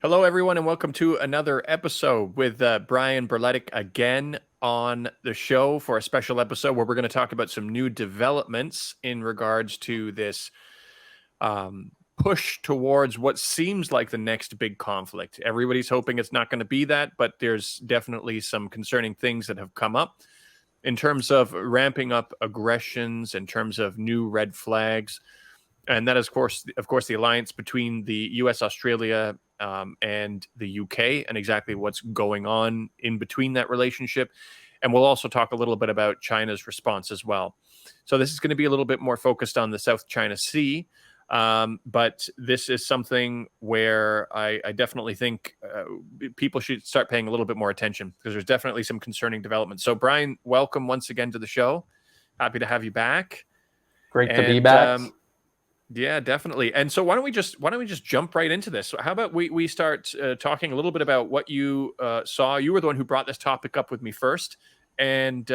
Hello, everyone, and welcome to another episode with Brian Berletic again on the show for a special episode where we're going to talk about some new developments in regards to this push towards what seems like the next big conflict. Everybody's hoping it's not going to be that, but there's definitely some concerning things that have come up in terms of ramping up aggressions, in terms of new red flags. And that is, of course, the alliance between the U.S., Australia, and the UK, and exactly what's going on in between that relationship. And we'll also talk a little bit about China's response as well. So this is going to be a little bit more focused on the South China Sea. But this is something where I definitely think people should start paying a little bit more attention because there's definitely some concerning developments. So, Brian, welcome once again to the show. Happy to have you back. Great to be back. Yeah, definitely. And so why don't we just jump right into this? So how about we start talking a little bit about what you saw? You were the one who brought this topic up with me first, and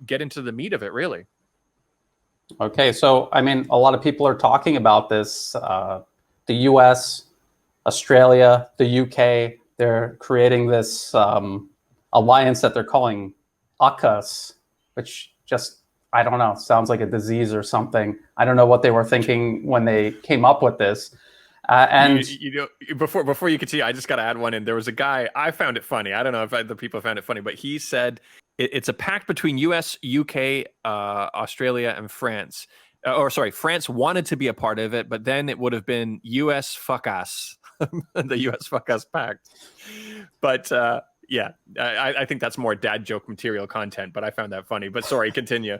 get into the meat of it, really. Okay, so I mean, a lot of people are talking about this. The U.S., Australia, the U.K. They're creating this alliance that they're calling AUKUS, which just, I don't know, sounds like a disease or something. I don't know what they were thinking when they came up with this. And before you continue, I just got to add one in. There was a guy, I found it funny. I don't know if other people found it funny, but he said it's a pact between U.S., UK, Australia, and France. France wanted to be a part of it, but then it would have been U.S. fuck us, the U.S. fuck us pact. But yeah, I think that's more dad joke material content, but I found that funny. But sorry, continue.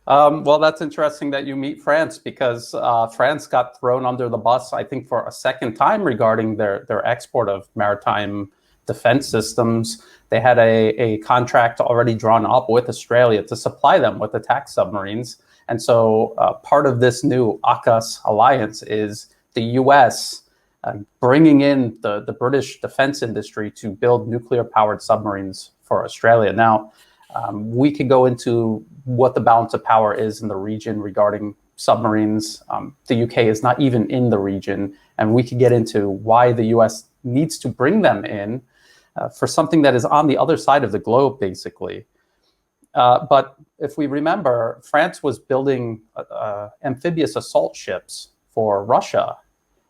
Well, that's interesting that you meet France because France got thrown under the bus, I think, for a second time regarding their export of maritime defense systems. They had a contract already drawn up with Australia to supply them with attack submarines. And so part of this new AUKUS alliance is the U.S. Bringing in the British defense industry to build nuclear-powered submarines for Australia. Now, we could go into what the balance of power is in the region regarding submarines. The UK is not even in the region, and we could get into why the US needs to bring them in for something that is on the other side of the globe, basically. But if we remember, France was building amphibious assault ships for Russia,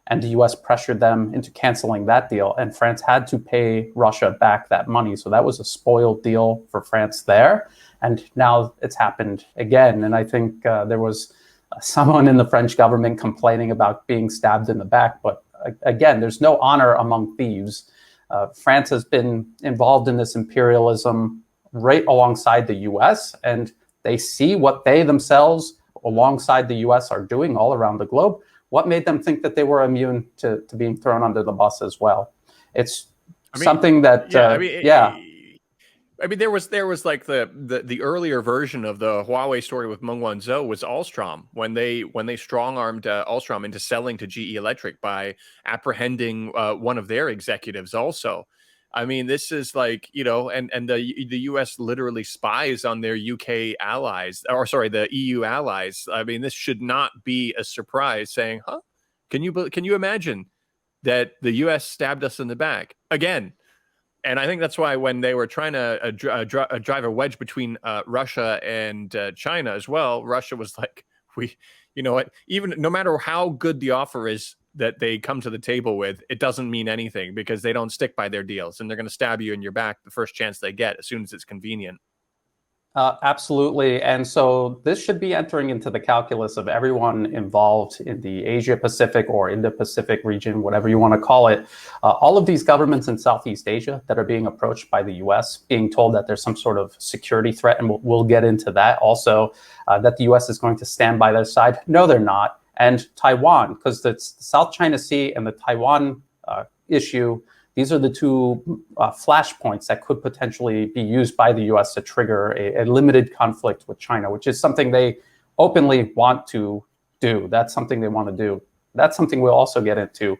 and the US pressured them into canceling that deal, and France had to pay Russia back that money. So that was a spoiled deal for France there. And now it's happened again. And I think there was someone in the French government complaining about being stabbed in the back. But again, there's no honor among thieves. France has been involved in this imperialism right alongside the US, and they see what they themselves alongside the US are doing all around the globe. What made them think that they were immune to being thrown under the bus as well? It's something that, I mean, there was like the earlier version of the Huawei story with Meng Wanzhou was Alstom when they strong-armed Alstom into selling to GE Electric by apprehending one of their executives also. I mean, this is like, and the U.S. literally spies on their UK allies, the EU allies. I mean, this should not be a surprise saying, huh? Can you imagine that the U.S. stabbed us in the back again? And I think that's why when they were trying to drive a wedge between Russia and China as well, Russia was like, you know what, even no matter how good the offer is that they come to the table with, it doesn't mean anything because they don't stick by their deals, and they're going to stab you in your back the first chance they get as soon as it's convenient. Absolutely. And so this should be entering into the calculus of everyone involved in the Asia-Pacific or Indo-Pacific region, whatever you want to call it. All of these governments in Southeast Asia that are being approached by the U.S., being told that there's some sort of security threat, and we'll get into that also, that the U.S. is going to stand by their side. No, they're not. And Taiwan, because the South China Sea and the Taiwan issue, these are the two flashpoints that could potentially be used by the U.S. to trigger a limited conflict with China, which is something they openly want to do. That's something they want to do. That's something we'll also get into.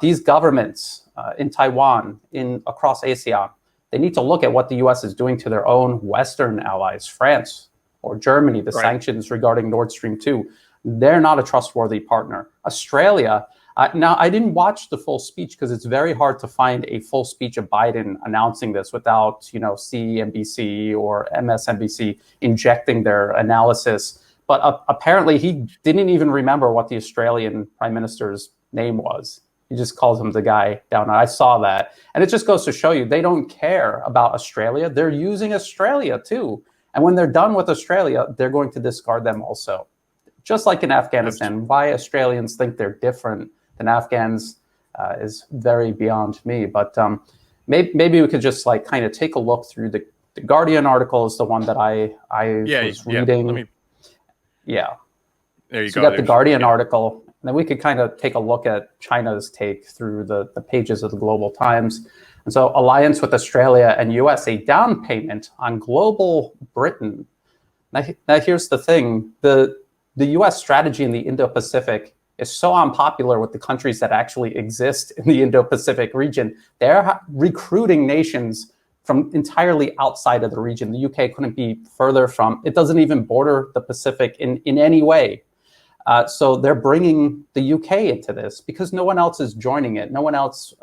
These governments in Taiwan, across ASEAN, they need to look at what the U.S. is doing to their own Western allies, France or Germany, the sanctions regarding Nord Stream 2. They're not a trustworthy partner. Australia, Now, I didn't watch the full speech because it's very hard to find a full speech of Biden announcing this without, CNBC or MSNBC injecting their analysis. But apparently he didn't even remember what the Australian Prime Minister's name was. He just calls him the guy down. I saw that. And it just goes to show you, they don't care about Australia. They're using Australia too. And when they're done with Australia, they're going to discard them also. Just like in Afghanistan, why Australians think they're different than Afghans is very beyond me. But maybe we could just kind of take a look through the Guardian article is the one that I was reading. Yeah. There you go. You got the Guardian article. And then we could kind of take a look at China's take through the pages of the Global Times. And so alliance with Australia and US, a down payment on global Britain. Now here's the thing. The US strategy in the Indo-Pacific is so unpopular with the countries that actually exist in the Indo-Pacific region. They're recruiting nations from entirely outside of the region. The UK couldn't be further from, it doesn't even border the Pacific in any way. So they're bringing the UK into this because no one else is joining it. No one else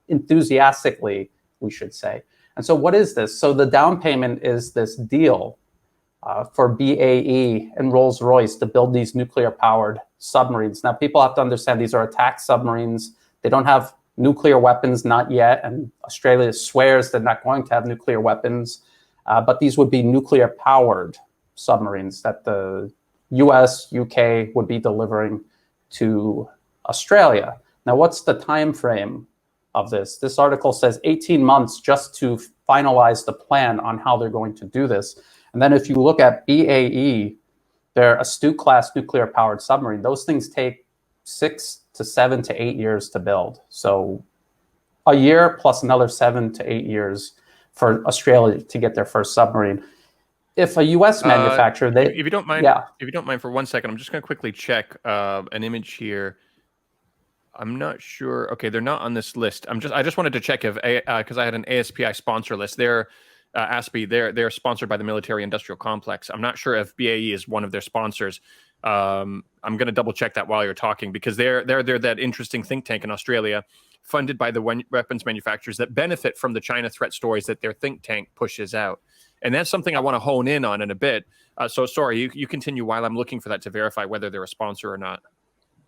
enthusiastically, we should say. And so what is this? So the down payment is this deal for BAE and Rolls-Royce to build these nuclear-powered submarines. Now, people have to understand these are attack submarines. They don't have nuclear weapons, not yet, and Australia swears they're not going to have nuclear weapons, but these would be nuclear-powered submarines that the US, UK would be delivering to Australia. Now, what's the time frame of this? This article says 18 months just to finalize the plan on how they're going to do this. And then if you look at BAE, they're Astute-class nuclear-powered submarine. Those things take 6 to 7 to 8 years to build. So a year plus another 7 to 8 years for Australia to get their first submarine. If a U.S. manufacturer, if you don't mind, if you don't mind for 1 second, I'm just going to quickly check an image here. I'm not sure. Okay, they're not on this list. I just wanted to check if because I had an ASPI sponsor list. They're ASPI. They're sponsored by the military industrial complex. I'm not sure if BAE is one of their sponsors. I'm going to double check that while you're talking because they're that interesting think tank in Australia, funded by the weapons manufacturers that benefit from the China threat stories that their think tank pushes out. And that's something I want to hone in on in a bit. So sorry, you continue while I'm looking for that to verify whether they're a sponsor or not.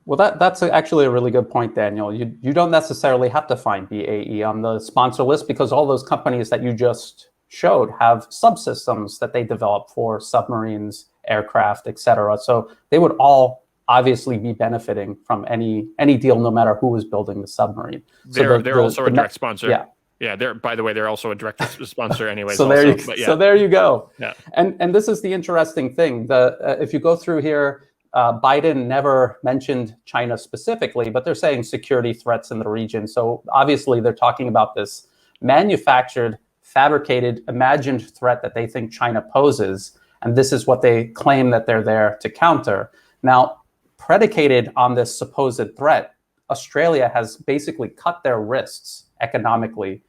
Well, that's actually a really good point, Daniel. You don't necessarily have to find BAE on the sponsor list because all those companies that you just showed have subsystems that they develop for submarines, aircraft, etc. So they would all obviously be benefiting from any deal, no matter who is building the submarine. They're also a direct sponsor. Yeah. Yeah, by the way, they're also a direct sponsor anyway. So there you go. Yeah. And this is the interesting thing. If you go through here, Biden never mentioned China specifically, but they're saying security threats in the region. So obviously they're talking about this manufactured, fabricated, imagined threat that they think China poses. And this is what they claim that they're there to counter. Now, predicated on this supposed threat, Australia has basically cut their wrists economically,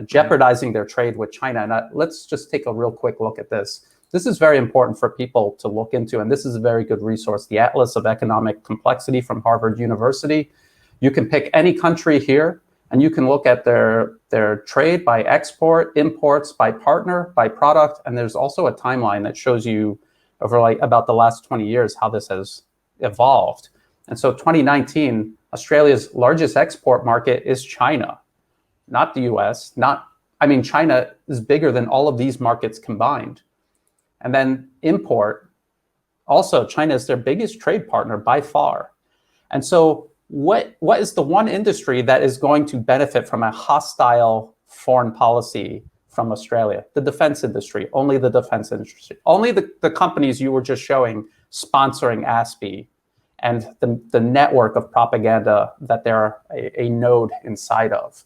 jeopardizing their trade with China. And let's just take a real quick look at this. This is very important for people to look into, and this is a very good resource, the Atlas of Economic Complexity from Harvard University. You can pick any country here, and you can look at their trade by export, imports, by partner, by product, and there's also a timeline that shows you over about the last 20 years how this has evolved. And so 2019, Australia's largest export market is China, not the US. China is bigger than all of these markets combined. And then import, also China is their biggest trade partner by far. And so what is the one industry that is going to benefit from a hostile foreign policy from Australia? The defense industry, only the defense industry. Only the companies you were just showing sponsoring ASPI and the network of propaganda that they're a node inside of.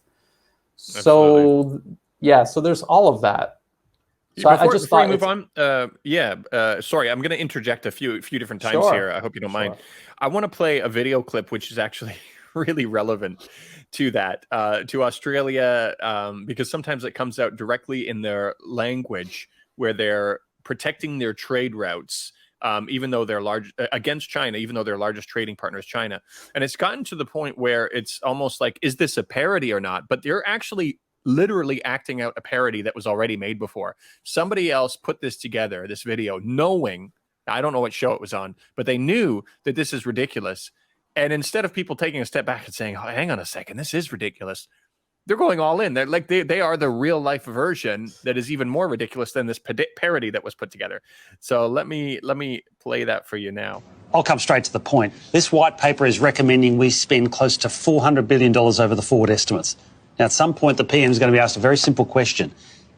So, so there's all of that. So before we move on, sorry, I'm going to interject a few different times here. I hope you don't mind. I want to play a video clip which is actually really relevant to that, to Australia, because sometimes it comes out directly in their language where they're protecting their trade routes even though they're large against China, even though their largest trading partner is China. And it's gotten to the point where it's almost like, is this a parody or not? But they're actually literally acting out a parody that was already made before. Somebody else put this together, this video, knowing, I don't know what show it was on, but they knew that this is ridiculous. And instead of people taking a step back and saying, oh, hang on a second, this is ridiculous, they're going all in. They're like, they are the real life version that is even more ridiculous than this parody that was put together. So let me play that for you now. I'll come straight to the point. This white paper is recommending we spend close to $400 billion over the forward estimates. Now, at some point, the PM is going to be asked a very simple question.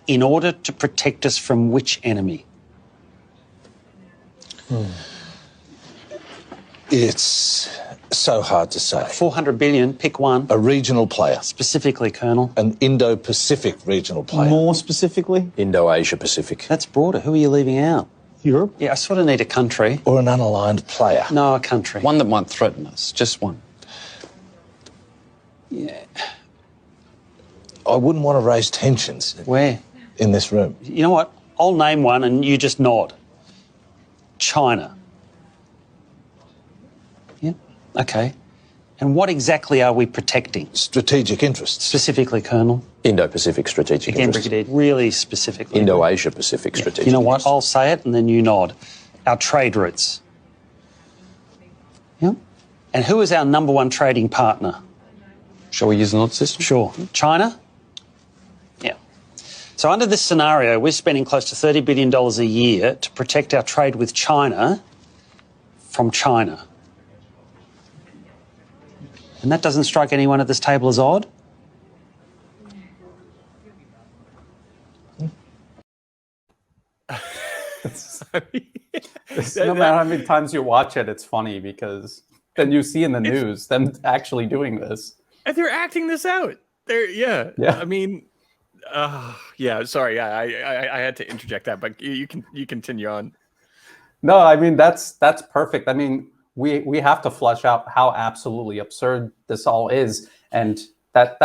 In order to protect us from which enemy? It's so hard to say. 400 billion, pick one. A regional player. Specifically, Colonel. An Indo-Pacific regional player. More specifically? Indo-Asia-Pacific. That's broader. Who are you leaving out? Europe? Yeah, I sort of need a country. Or an unaligned player. No, a country. One that might threaten us. Just one. Yeah. I wouldn't want to raise tensions. Where? In this room. You know what? I'll name one and you just nod. China. Yeah, okay. And what exactly are we protecting? Strategic interests. Specifically, Colonel. Indo-Pacific strategic Again, interests. Brigadier, really specifically. Indo-Asia-Pacific strategic You know what? interests. I'll say it and then you nod. Our trade routes. Yeah. And who is our number one trading partner? Shall we use the nod system? Sure. China? Yeah. So under this scenario, we're spending close to $30 billion a year to protect our trade with China from China. And that doesn't strike anyone at this table as odd? No matter how many times you watch it, it's funny because then you see in the news them actually doing this. And they're acting this out. Yeah. I mean, yeah. Sorry, I had to interject that, but you continue on. No, I mean that's perfect. I mean, we have to flesh out how absolutely absurd this all is, and that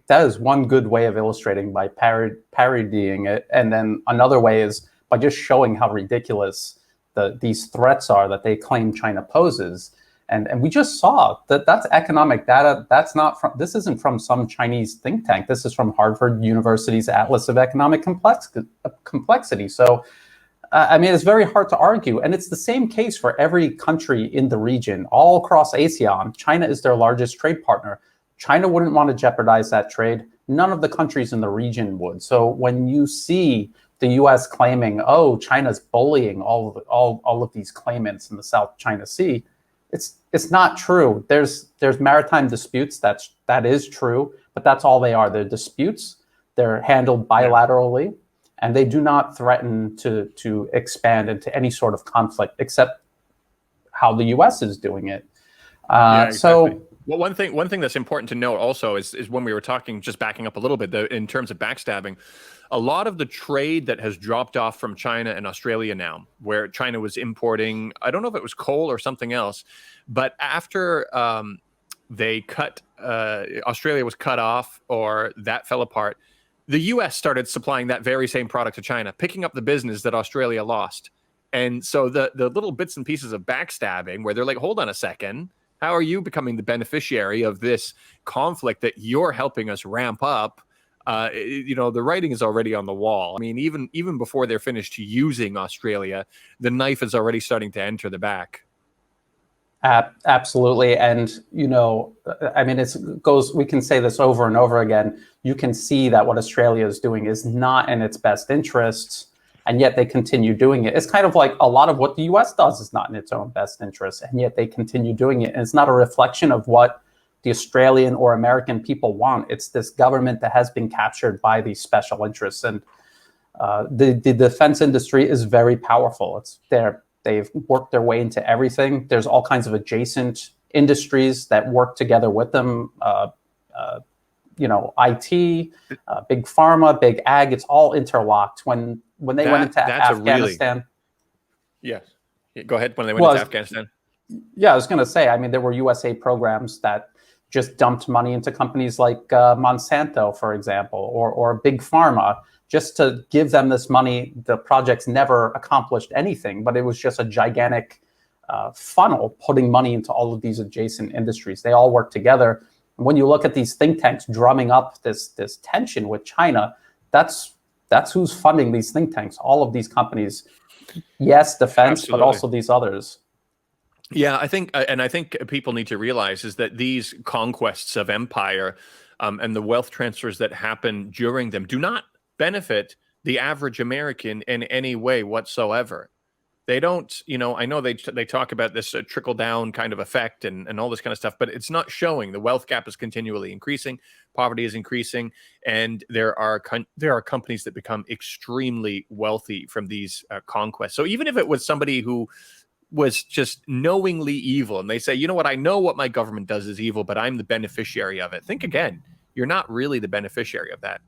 is one good way of illustrating by parodying it, and then another way is by just showing how ridiculous these threats are that they claim China poses. And we just saw that's economic data. This isn't from some Chinese think tank. This is from Harvard University's Atlas of Economic Complexity. So, I mean, it's very hard to argue. And it's the same case for every country in the region, all across ASEAN. China is their largest trade partner. China wouldn't want to jeopardize that trade. None of the countries in the region would. So when you see the U.S. claiming, oh, China's bullying all of these claimants in the South China Sea, it's not true. There's maritime disputes. That is true, but that's all they are. They're disputes. They're handled bilaterally, and they do not threaten to expand into any sort of conflict, except how the U.S. is doing it. Exactly. So, well, one thing that's important to note also is when we were talking, just backing up a little bit, in terms of backstabbing, a lot of the trade that has dropped off from China and Australia now, where China was importing, I don't know if it was coal or something else, but after Australia was cut off or that fell apart, the U.S. started supplying that very same product to China, picking up the business that Australia lost. And so the little bits and pieces of backstabbing where they're like, hold on a second, how are you becoming the beneficiary of this conflict that you're helping us ramp up? The writing is already on the wall. I memean, even before they're finished using Australia, the knife is already starting to enter the back. Absolutely. And, I mean, we can say this over and over again. You can see that what Australia is doing is not in its best interests, and yet they continue doing it. It's kind of like a lot of what the U.S. does is not in its own best interest, and yet they continue doing it. And it's not a reflection of what the Australian or American people want. It's this government that has been captured by these special interests. And the defense industry is very powerful. They've worked their way into everything. There's all kinds of adjacent industries that work together with them. IT, big pharma, big ag, it's all interlocked. When they went into Afghanistan. Yes. Go ahead. When they went into Afghanistan. Yeah, I was going to say, I mean, there were USA programs that just dumped money into companies like Monsanto, for example, or Big Pharma, just to give them this money. The projects never accomplished anything, but it was just a gigantic funnel putting money into all of these adjacent industries. They all work together. And when you look at these think tanks drumming up this tension with China, that's who's funding these think tanks. All of these companies, yes, defense, Absolutely. but also these others. Yeah, I think people need to realize is that these conquests of empire and the wealth transfers that happen during them do not benefit the average American in any way whatsoever. They don't, I know they talk about this trickle down kind of effect and all this kind of stuff, but it's not showing. The wealth gap is continually increasing, poverty is increasing, and there are companies that become extremely wealthy from these conquests. So even if it was somebody who was just knowingly evil, and they say, you know what, I know what my government does is evil, but I'm the beneficiary of it. Think again. You're not really the beneficiary of that.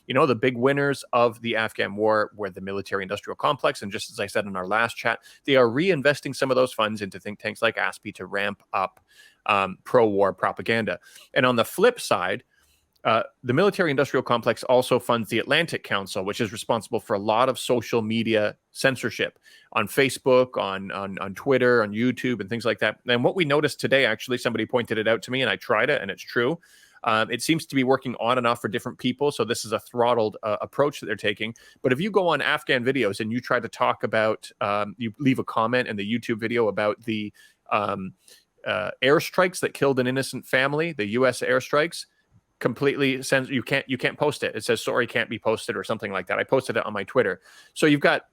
The big winners of the Afghan war were the military-industrial complex. And just as I said in our last chat, they are reinvesting some of those funds into think tanks like ASPI to ramp up pro-war propaganda. And on the flip side, the military-industrial complex also funds the Atlantic Council, which is responsible for a lot of social media censorship on Facebook, on Twitter, on YouTube, and things like that. And what we noticed today, actually, somebody pointed it out to me, and I tried it, and it's true. It seems to be working on and off for different people. So this is a throttled approach that they're taking. But if you go on Afghan videos and you try to talk about, you leave a comment in the YouTube video about the airstrikes that killed an innocent family, the U.S. airstrikes, completely sends you can't post it. It says, sorry, can't be posted or something like that. I posted it on my Twitter. So you've got,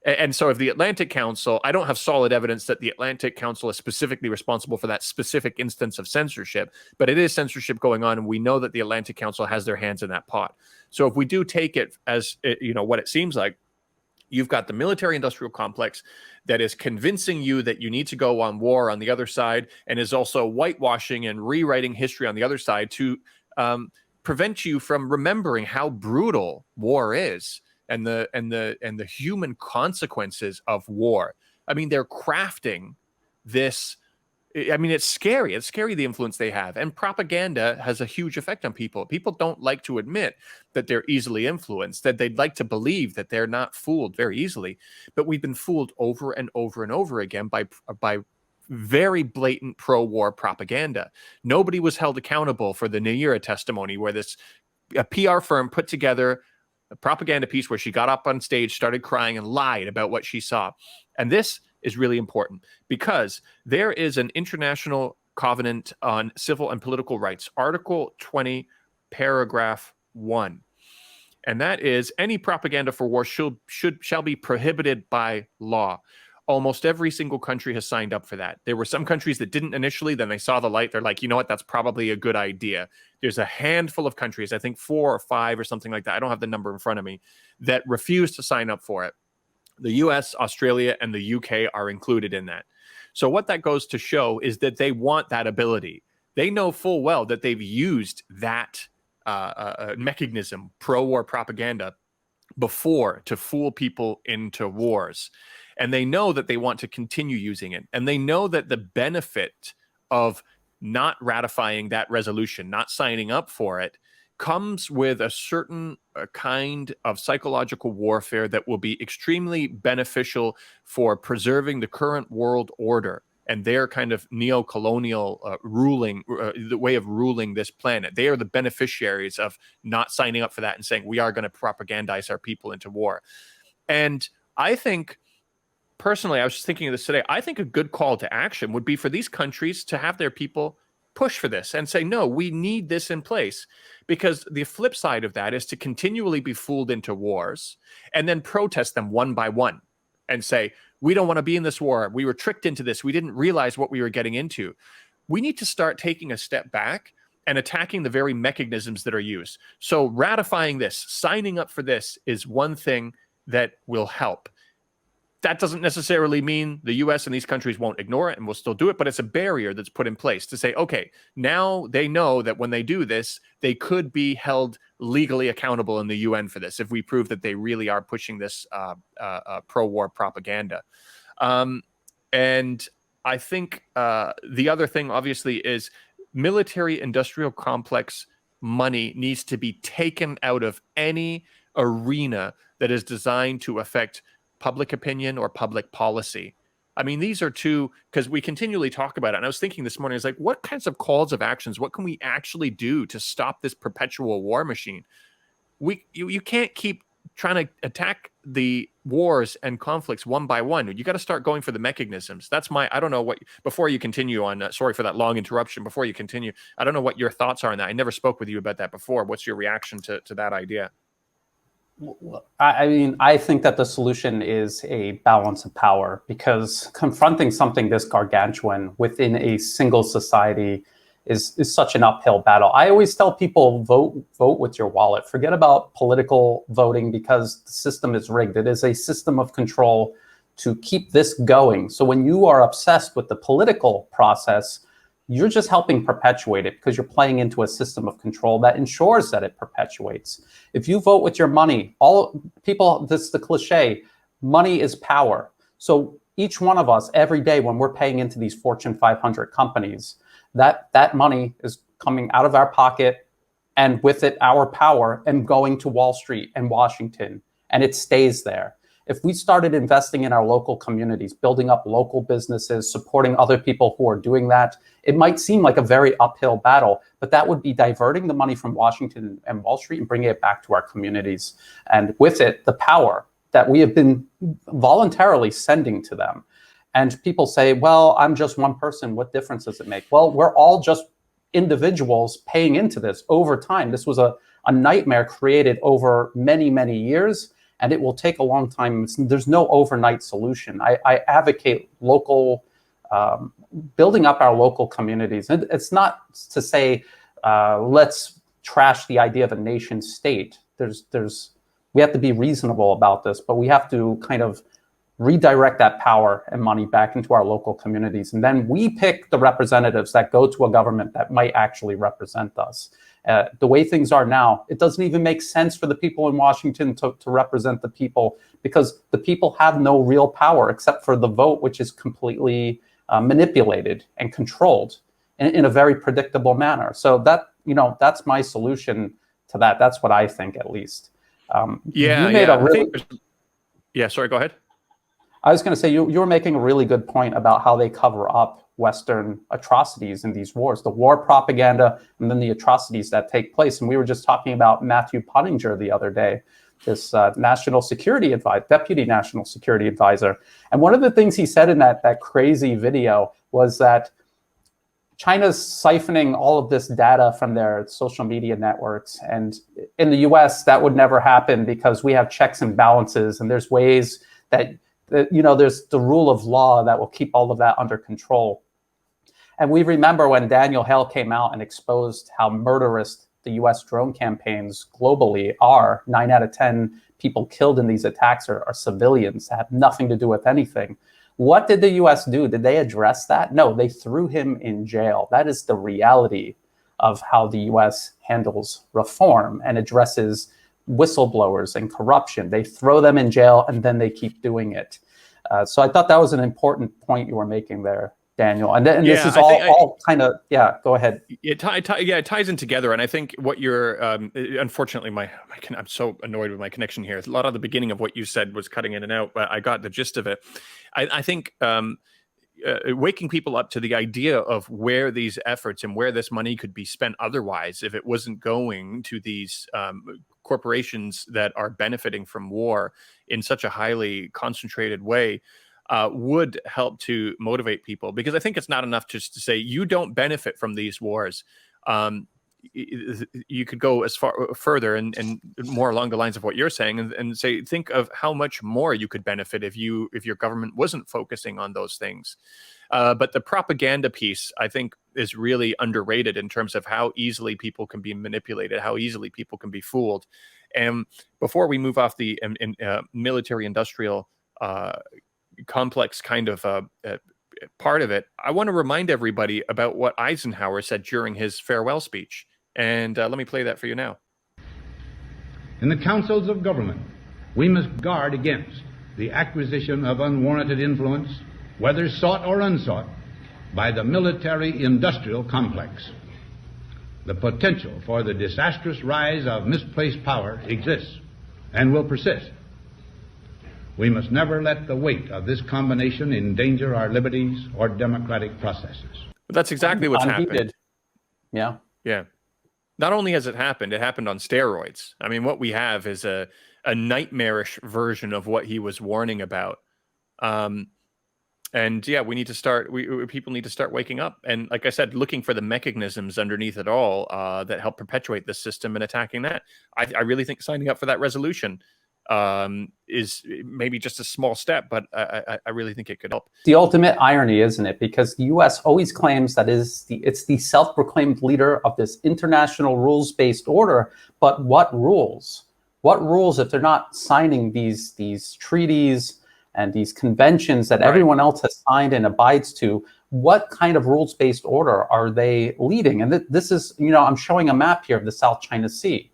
and so if the Atlantic Council, I don't have solid evidence that the Atlantic Council is specifically responsible for that specific instance of censorship, but it is censorship going on, and we know that the Atlantic Council has their hands in that pot. So if we do take it as what it seems like, you've got the military-industrial complex that is convincing you that you need to go on war on the other side, and is also whitewashing and rewriting history on the other side to prevent you from remembering how brutal war is. And the human consequences of war. I mean, they're crafting this. I mean, it's scary. It's scary, the influence they have. And propaganda has a huge effect on people. People don't like to admit that they're easily influenced, that they'd like to believe that they're not fooled very easily. But we've been fooled over and over and over again by very blatant pro-war propaganda. Nobody was held accountable for the Nayira testimony, where a PR firm put together a propaganda piece where she got up on stage, started crying, and lied about what she saw. And this is really important because there is an international covenant on civil and political rights, Article 20, paragraph 1. And that is, any propaganda for war shall be prohibited by law. Almost every single country has signed up for that. There were some countries that didn't initially, then they saw the light. They're like, you know what, that's probably a good idea. There's a handful of countries, I think 4 or 5 or something like that, I don't have the number in front of me, that refuse to sign up for it. The US, Australia, and the UK are included in that. So what that goes to show is that they want that ability. They know full well that they've used that mechanism, pro-war propaganda, before to fool people into wars. And they know that they want to continue using it. And they know that the benefit of not ratifying that resolution, not signing up for it, comes with a certain kind of psychological warfare that will be extremely beneficial for preserving the current world order and their kind of neo-colonial ruling, the way of ruling this planet. They are the beneficiaries of not signing up for that and saying, we are going to propagandize our people into war. And I think, personally, I was just thinking of this today, I think a good call to action would be for these countries to have their people push for this and say, no, we need this in place. Because the flip side of that is to continually be fooled into wars and then protest them one by one and say, we don't want to be in this war. We were tricked into this. We didn't realize what we were getting into. We need to start taking a step back and attacking the very mechanisms that are used. So ratifying this, signing up for this is one thing that will help. That doesn't necessarily mean the US and these countries won't ignore it and will still do it, but it's a barrier that's put in place to say, okay, now they know that when they do this, they could be held legally accountable in the UN for this if we prove that they really are pushing this pro-war propaganda. And I think the other thing, obviously, is military industrial complex money needs to be taken out of any arena that is designed to affect public opinion or public policy. I mean, these are two, because we continually talk about it. And I was thinking this morning, I was like, what kinds of calls of actions, what can we actually do to stop this perpetual war machine? You can't keep trying to attack the wars and conflicts one by one. You got to start going for the mechanisms. That's I don't know what, before you continue on, sorry for that long interruption, before you continue, I don't know what your thoughts are on that. I never spoke with you about that before. What's your reaction to that idea? I mean, I think that the solution is a balance of power, because confronting something this gargantuan within a single society is such an uphill battle. I always tell people, vote with your wallet. Forget about political voting, because the system is rigged. It is a system of control to keep this going. So when you are obsessed with the political process, you're just helping perpetuate it, because you're playing into a system of control that ensures that it perpetuates. If you vote with your money, all people, this is the cliche, money is power. So each one of us, every day when we're paying into these Fortune 500 companies, that money is coming out of our pocket, and with it, our power, and going to Wall Street and Washington, and it stays there. If we started investing in our local communities, building up local businesses, supporting other people who are doing that, it might seem like a very uphill battle, but that would be diverting the money from Washington and Wall Street and bringing it back to our communities. And with it, the power that we have been voluntarily sending to them. And people say, well, I'm just one person. What difference does it make? Well, we're all just individuals paying into this over time. This was a nightmare created over many, many years, and it will take a long time. There's no overnight solution. I advocate local, building up our local communities. And it's not to say, let's trash the idea of a nation state. We have to be reasonable about this, but we have to kind of redirect that power and money back into our local communities. And then we pick the representatives that go to a government that might actually represent us. The way things are now, it doesn't even make sense for the people in Washington to represent the people, because the people have no real power except for the vote, which is completely manipulated and controlled in a very predictable manner. So that's my solution to that. That's what I think, at least. Yeah, sorry, go ahead. I was going to say, you were making a really good point about how they cover up Western atrocities in these wars, the war propaganda, and then the atrocities that take place. And we were just talking about Matthew Pottinger the other day, this deputy national security advisor. And one of the things he said in that crazy video was that China's siphoning all of this data from their social media networks. And in the US, that would never happen, because we have checks and balances, and there's ways that there's the rule of law that will keep all of that under control. And we remember when Daniel Hale came out and exposed how murderous the US drone campaigns globally are. 9 out of 10 people killed in these attacks are civilians that have nothing to do with anything. What did the US do? Did they address that? No, they threw him in jail. That is the reality of how the US handles reform and addresses whistleblowers and corruption. They throw them in jail, and then they keep doing it. So I thought that was an important point you were making there, Daniel. And this is all kind of, go ahead. It ties in together. And I think what you're, unfortunately, I'm so annoyed with my connection here. A lot of the beginning of what you said was cutting in and out, but I got the gist of it. I think waking people up to the idea of where these efforts and where this money could be spent otherwise, if it wasn't going to these corporations that are benefiting from war in such a highly concentrated way, would help to motivate people. Because I think it's not enough just to say you don't benefit from these wars. You could go as far further and more along the lines of what you're saying, and say, think of how much more you could benefit if your government wasn't focusing on those things. But the propaganda piece, I think, is really underrated in terms of how easily people can be manipulated, how easily people can be fooled. And before we move off the military-industrial complex kind of part of it, I want to remind everybody about what Eisenhower said during his farewell speech. And let me play that for you now. In the councils of government, we must guard against the acquisition of unwarranted influence, whether sought or unsought, by the military-industrial complex. the potential for the disastrous rise of misplaced power exists and will persist. We must never let the weight of this combination endanger our liberties or democratic processes. But that's exactly what's happened. Yeah. Yeah. Not only has it happened on steroids. I mean, what we have is a nightmarish version of what he was warning about. And yeah, we need to start. People need to start waking up, and like I said, looking for the mechanisms underneath it all that help perpetuate the system and attacking that. I really think signing up for that resolution is maybe just a small step, but I really think it could help. The ultimate irony, isn't it? Because the U.S. always claims that it's the self-proclaimed leader of this international rules-based order. But what rules? What rules if they're not signing these treaties and these conventions that everyone else has signed and abides to? What kind of rules-based order are they leading? And this is, I'm showing a map here of the South China Sea.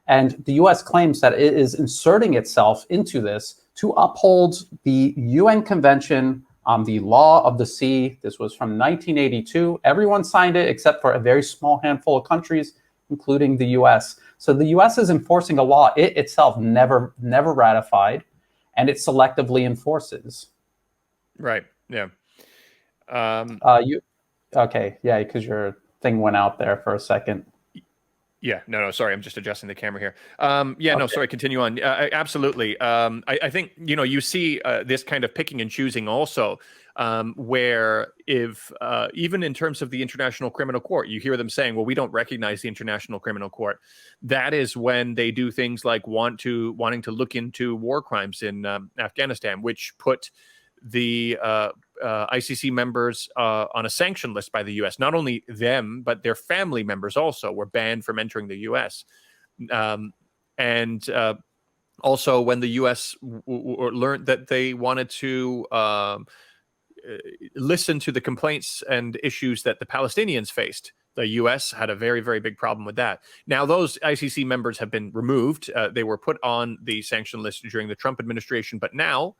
And the U.S. claims that it is inserting itself into this to uphold the UN Convention on the Law of the Sea. This was from 1982. Everyone signed it except for a very small handful of countries, including the U.S. So the U.S. is enforcing a law it itself never ratified, and it selectively enforces. Right. Yeah. Okay. Yeah, because your thing went out there for a second. Yeah, no, sorry. I'm just adjusting the camera here. No, sorry, continue on. Absolutely. I think, you see this kind of picking and choosing also, where if even in terms of the International Criminal Court, you hear them saying, well, we don't recognize the International Criminal Court. That is when they do things like wanting to look into war crimes in Afghanistan, which put the ICC members on a sanction list by the U.S. Not only them, but their family members also were banned from entering the U.S. Also, when the U.S. learned that they wanted to listen to the complaints and issues that the Palestinians faced, the U.S. had a very, very big problem with that. Now, those ICC members have been removed. They were put on the sanction list during the Trump administration, but now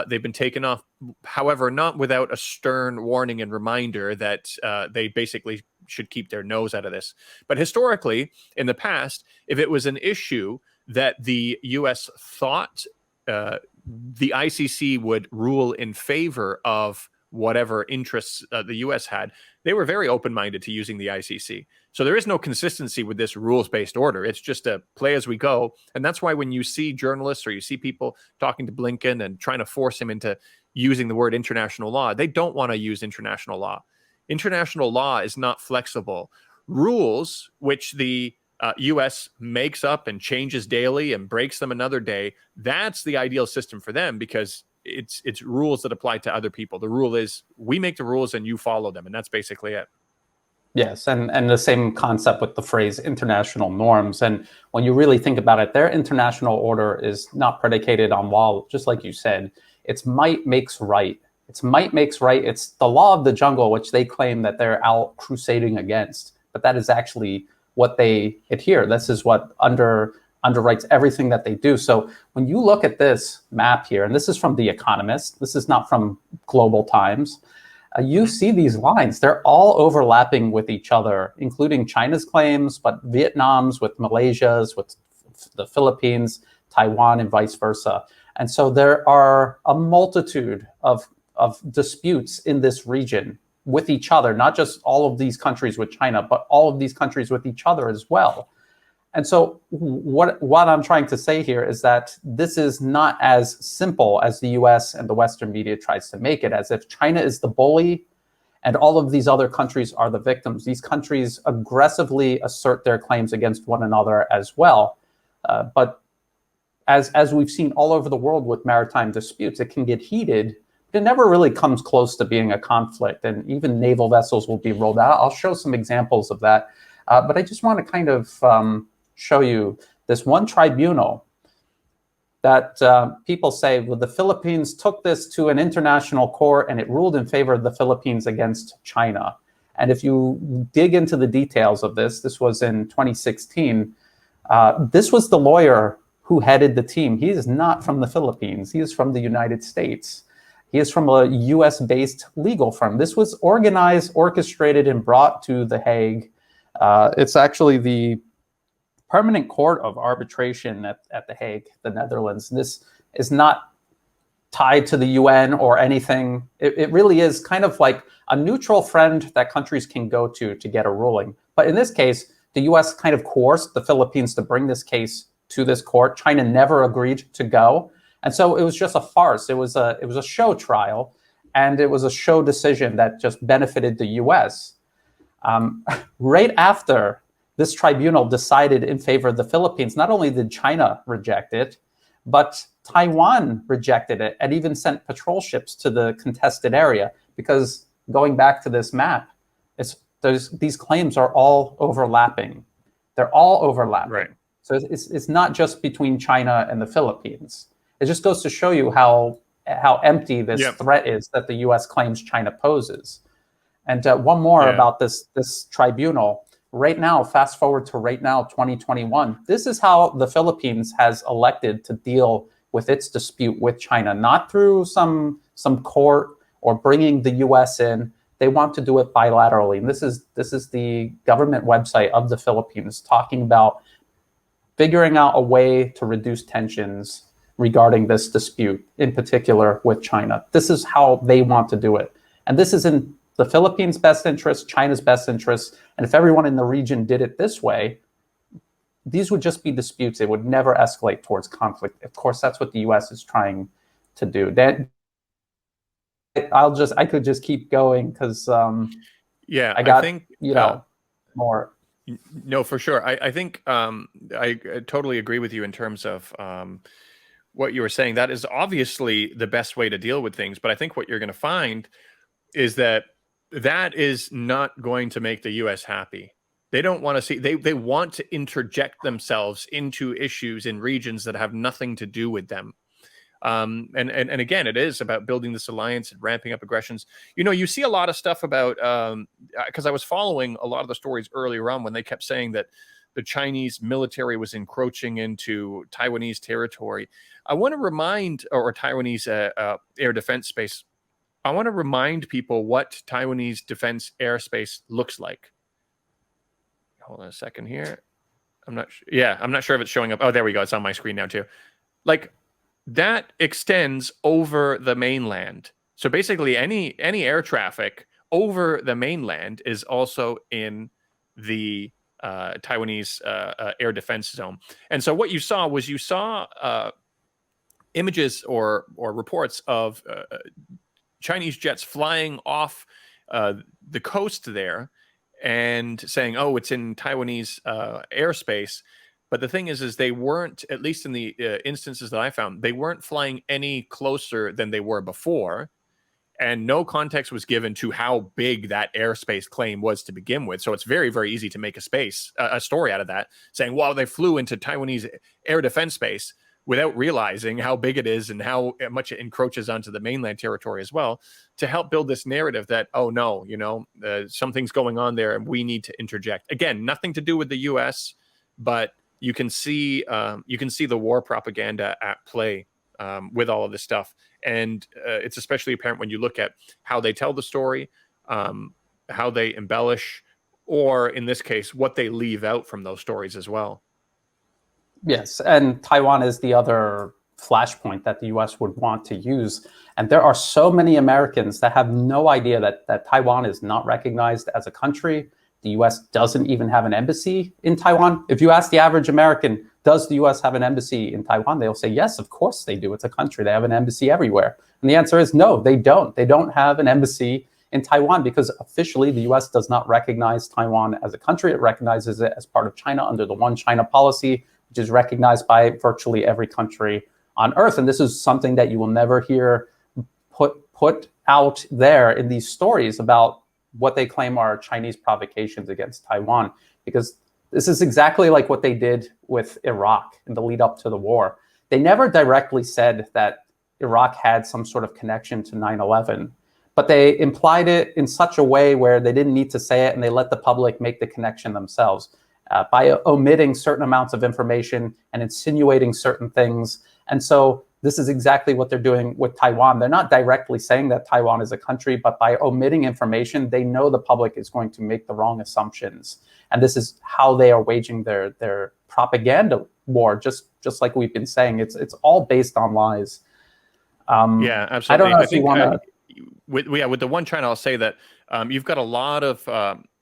they've been taken off, however, not without a stern warning and reminder that they basically should keep their nose out of this. But historically, in the past, if it was an issue that the U.S. thought the ICC would rule in favor of whatever interests the U.S. had, they were very open-minded to using the ICC. So there is no consistency with this rules-based order. It's just a play as we go. And that's why when you see journalists or you see people talking to Blinken and trying to force him into using the word international law, they don't want to use international law. International law is not flexible. Rules, which the U.S. makes up and changes daily and breaks them another day, that's the ideal system for them because it's rules that apply to other people. The rule is we make the rules and you follow them, and that's basically it. Yes, and the same concept with the phrase international norms. And when you really think about it, their international order is not predicated on law, just like you said. It's might makes right. It's might makes right. It's the law of the jungle, which they claim that they're out crusading against. But that is actually what they adhere. This is what underwrites everything that they do. So when you look at this map here, and this is from The Economist, this is not from Global Times, you see these lines. They're all overlapping with each other, including China's claims, but Vietnam's with Malaysia's, with the Philippines, Taiwan, and vice versa. And so there are a multitude of disputes in this region with each other, not just all of these countries with China, but all of these countries with each other as well. And so what I'm trying to say here is that this is not as simple as the US and the Western media tries to make it, as if China is the bully and all of these other countries are the victims. These countries aggressively assert their claims against one another as well. But as we've seen all over the world with maritime disputes, it can get heated, but it never really comes close to being a conflict. And even naval vessels will be rolled out. I'll show some examples of that. But I just want to kind of show you this one tribunal that people say, well, the Philippines took this to an international court and it ruled in favor of the Philippines against China. And if you dig into the details of this, this was in 2016, this was the lawyer who headed the team. He is not from the Philippines. He is from the United States. He is from a US-based legal firm. This was organized, orchestrated, and brought to The Hague It's actually the Permanent Court of Arbitration at The Hague, the Netherlands. This is not tied to the UN or anything. It really is kind of like a neutral friend that countries can go to get a ruling. But in this case, the US kind of coerced the Philippines to bring this case to this court. China never agreed to go. And so it was just a farce. It was a show trial, and it was a show decision that just benefited the US. Right after this tribunal decided in favor of the Philippines, not only did China reject it, but Taiwan rejected it and even sent patrol ships to the contested area, because going back to this map, these claims are all overlapping. They're all overlapping. Right. So it's not just between China and the Philippines. It just goes to show you how empty this threat is that the U.S. claims China poses. And one more about this tribunal. Right now, fast forward to right now, 2021, this is how the Philippines has elected to deal with its dispute with China, not through some court or bringing the U.S. in. They want to do it bilaterally. And this is the government website of the Philippines talking about figuring out a way to reduce tensions regarding this dispute, in particular with China. This is how they want to do it. And this is in the Philippines' best interest, China's best interest. And if everyone in the region did it this way, these would just be disputes. It would never escalate towards conflict. Of course, that's what the U.S. is trying to do. I could just keep going because I think more. No, for sure. I think I totally agree with you in terms of what you were saying. That is obviously the best way to deal with things. But I think what you're going to find is that is not going to make the U.S. happy. They don't want to see, they want to interject themselves into issues in regions that have nothing to do with them. And again, it is about building this alliance and ramping up aggressions. You see a lot of stuff about, because I was following a lot of the stories earlier on when they kept saying that the Chinese military was encroaching into Taiwanese territory. I want to remind, or Taiwanese air defense space, I want to remind people what Taiwanese defense airspace looks like. Hold on a second here. I'm not sure if it's showing up. Oh, there we go. It's on my screen now too. Like, that extends over the mainland. So basically any air traffic over the mainland is also in the Taiwanese air defense zone. And so what you saw was images or reports of Chinese jets flying off the coast there and saying, oh, it's in Taiwanese airspace. But the thing is they weren't, at least in the instances that I found, they weren't flying any closer than they were before. And no context was given to how big that airspace claim was to begin with. So it's very, very easy to make a story out of that, saying, well, they flew into Taiwanese air defense space without realizing how big it is and how much it encroaches onto the mainland territory as well, to help build this narrative that, oh, no, something's going on there and we need to interject. Again, nothing to do with the U.S., but you can see the war propaganda at play with all of this stuff. And it's especially apparent when you look at how they tell the story, how they embellish, or in this case, what they leave out from those stories as well. Yes, and Taiwan is the other flashpoint that the U.S. would want to use. And there are so many Americans that have no idea that Taiwan is not recognized as a country. The U.S. doesn't even have an embassy in Taiwan. If you ask the average American, does the U.S. have an embassy in Taiwan? They'll say, yes, of course they do. It's a country. They have an embassy everywhere. And the answer is no, they don't. They don't have an embassy in Taiwan because officially the U.S. does not recognize Taiwan as a country. It recognizes it as part of China under the One China policy, which is recognized by virtually every country on Earth. And this is something that you will never hear put out there in these stories about what they claim are Chinese provocations against Taiwan, because this is exactly like what they did with Iraq in the lead up to the war. They never directly said that Iraq had some sort of connection to 9/11, but they implied it in such a way where they didn't need to say it, and they let the public make the connection themselves by omitting certain amounts of information and insinuating certain things. And so this is exactly what they're doing with Taiwan. They're not directly saying that Taiwan is a country, but by omitting information, they know the public is going to make the wrong assumptions. And this is how they are waging their propaganda war, just like we've been saying. It's all based on lies. Yeah, absolutely. I don't know if you want to... With the one China, I'll say that you've got a lot of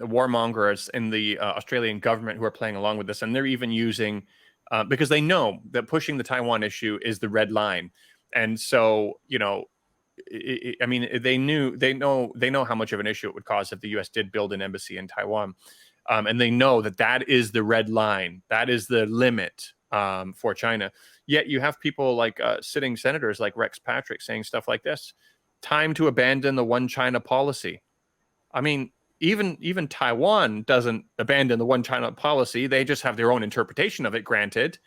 warmongers in the Australian government who are playing along with this, and they're even using because they know that pushing the Taiwan issue is the red line, and so I mean, they know how much of an issue it would cause if the U.S. did build an embassy in Taiwan, and they know that is the red line, that is the limit for China. Yet you have people like sitting senators like Rex Patrick saying stuff like this. Time to abandon the one China policy. I mean, even Taiwan doesn't abandon the one China policy. They just have their own interpretation of it, granted.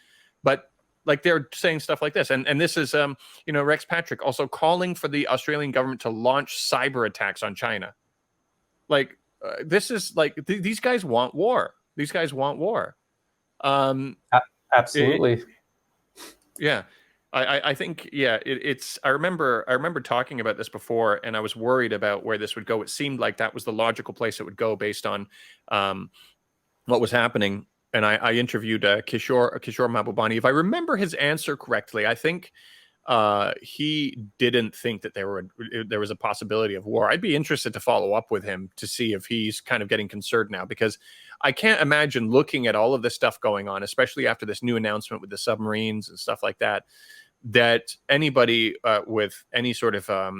But like they're saying stuff like this. And this is, Rex Patrick also calling for the Australian government to launch cyber attacks on China. Like, this is like, these guys want war. These guys want war. Absolutely. Yeah. I think, it's, I remember talking about this before, and I was worried about where this would go. It seemed like that was the logical place it would go based on what was happening. And I interviewed Kishore Mahbubani. If I remember his answer correctly, I think he didn't think that there was a possibility of war. I'd be interested to follow up with him to see if he's kind of getting concerned now, because I can't imagine looking at all of this stuff going on, especially after this new announcement with the submarines and stuff like that, that anybody with any sort of a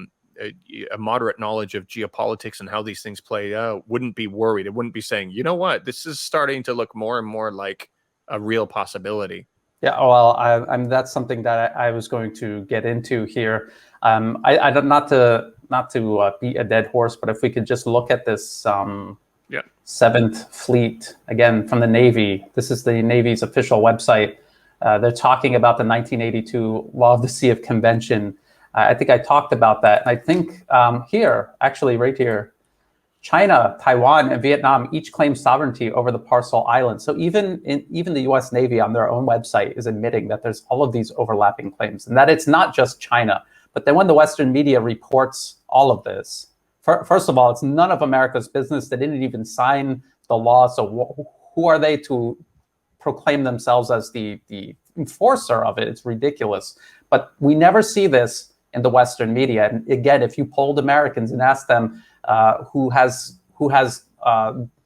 moderate knowledge of geopolitics and how these things play out wouldn't be worried. It wouldn't be saying, you know what, this is starting to look more and more like a real possibility. Yeah, well, that's something that I was going to get into here. I don't, not to beat a dead horse, but if we could just look at this 7th Fleet, again, from the Navy. This is the Navy's official website. They're talking about the 1982 Law of the Sea of Convention. I think I talked about that. And I think here, actually right here, China, Taiwan, and Vietnam each claim sovereignty over the parcel islands. So even the U.S. Navy on their own website is admitting that there's all of these overlapping claims, and that it's not just China. But then when the Western media reports all of this, first of all, it's none of America's business. They didn't even sign the law. So who are they to proclaim themselves as the enforcer of it? It's ridiculous. But we never see this in the Western media. And again, if you polled Americans and asked them who has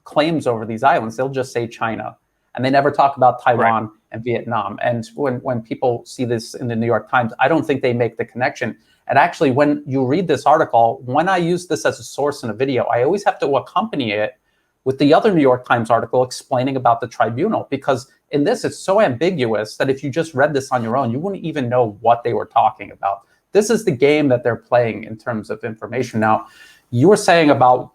claims over these islands, they'll just say China. And they never talk about Taiwan and Vietnam. And when people see this in the New York Times, I don't think they make the connection. And actually, when you read this article, when I use this as a source in a video, I always have to accompany it with the other New York Times article explaining about the tribunal, because in this, it's so ambiguous that if you just read this on your own, you wouldn't even know what they were talking about. This is the game that they're playing in terms of information. Now, you were saying about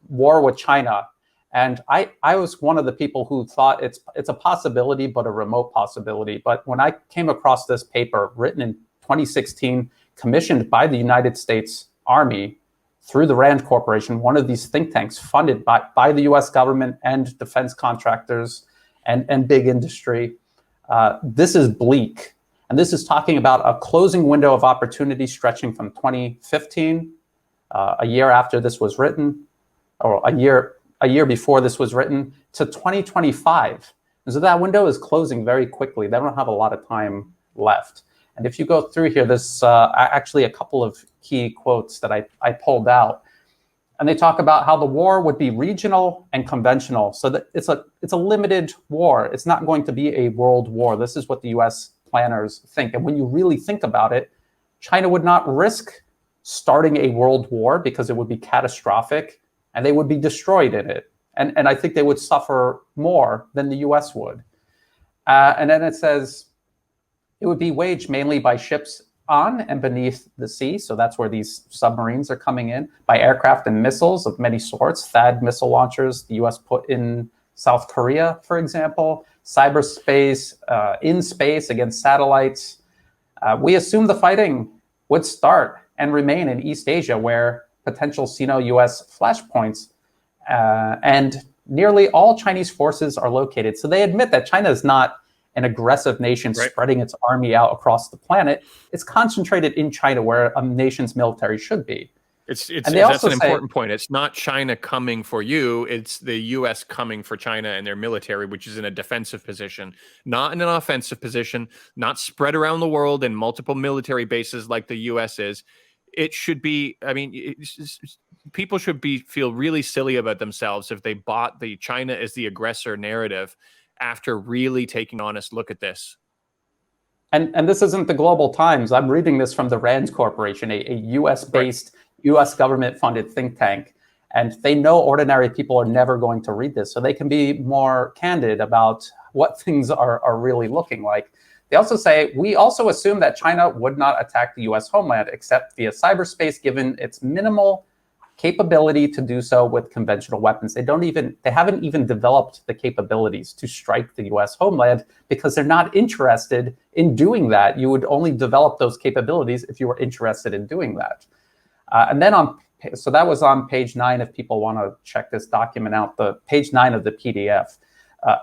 war with China, and I was one of the people who thought it's a possibility, but a remote possibility. But when I came across this paper written in 2016, commissioned by the United States Army through the RAND Corporation, one of these think tanks funded by the US government and defense contractors and big industry, this is bleak. And this is talking about a closing window of opportunity stretching from 2015, a year after this was written, or a year before this was written, to 2025. And so that window is closing very quickly. They don't have a lot of time left. And if you go through here, there's actually a couple of key quotes that I pulled out. And they talk about how the war would be regional and conventional. So that it's a limited war. It's not going to be a world war. This is what the US planners think. And when you really think about it, China would not risk starting a world war because it would be catastrophic and they would be destroyed in it. And I think they would suffer more than the US would. And then it says, it would be waged mainly by ships on and beneath the sea. So that's where these submarines are coming in, by aircraft and missiles of many sorts, THAAD missile launchers the US put in South Korea, for example, cyberspace, in space against satellites. We assume the fighting would start and remain in East Asia, where potential Sino-US flashpoints and nearly all Chinese forces are located. So they admit that China is not an aggressive nation Right. spreading its army out across the planet. It's concentrated in China, where a nation's military should be. And they That's also an say, important point. It's not China coming for you. It's the U.S. coming for China and their military, which is in a defensive position, not in an offensive position, not spread around the world in multiple military bases like the U.S. is. It should be, I mean, people should feel really silly about themselves if they bought the China is the aggressor narrative after really taking an honest look at this. and this isn't the Global Times. I'm reading this from the RAND Corporation, a U.S.-based, U.S. government-funded think tank. And they know ordinary people are never going to read this, so they can be more candid about what things are really looking like. They also say, we also assume that China would not attack the U.S. homeland except via cyberspace, given its minimal capability to do so with conventional weapons. They haven't even developed the capabilities to strike the U.S. homeland because they're not interested in doing that. You would only develop those capabilities if you were interested in doing that. And then so that was on page 9 if people want to check this document out, the page 9 of the PDF.